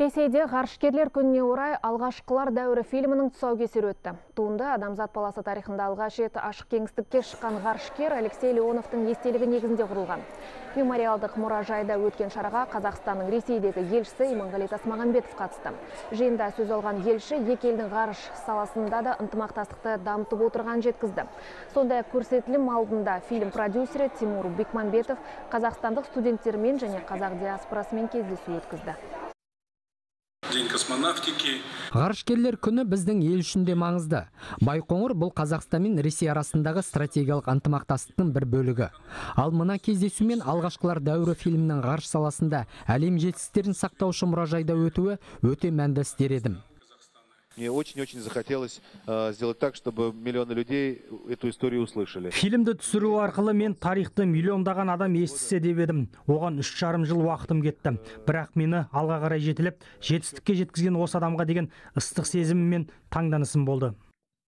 Ресейде ғарышкерлер күніне орай «Алғашқылар дәуірі» фильмінің тұсаукесері өтті. Туынды адамзат баласы тарихында алғаш рет ашық кеңістікке шыққан ғарышкер Алексей Леоновтың естелігі негізінде құрылған. Мемориалдық мұражайда өткен шараға Қазақстанның Ресейдегі елшісі Иманғали Тасмағамбетов қатысты. Жиында сөз алған елші екі елдің ғарыш саласында да ынтымақтастықты дамытып отырғанын жеткізді. Сондай көрсетілім алдында фильм продюсері Тимур Бекмамбетов қазақстандық студенттермен және қазақ диаспорасымен кездесу өткізді. День космонавтики. Ғарышкерлер күні біздің ел үшін де маңызды. Байқоңыр бұл Қазақстан мен Ресей арасындағы стратегиялық ынтымақтастықтың бір бөлігі. Ал мына кездесумен «Алғашқылар дәуірі» фильмінің ғарыш саласында әлем жетістіктерін сақтаушы мұражайда өтуі өте мәнді істер едім. Мне очень-очень захотелось сделать так, чтобы миллионы людей эту историю услышали. Фильмді түсіру арқылы мен тарихты миллиондаған адам естісе деп едім. Оған 3,5 жыл уақытым кетті. Бірақ мені алға қарай жетіліп, жетістікке жеткізген осы адамға деген ыстық сезімім мен таңданысым болды.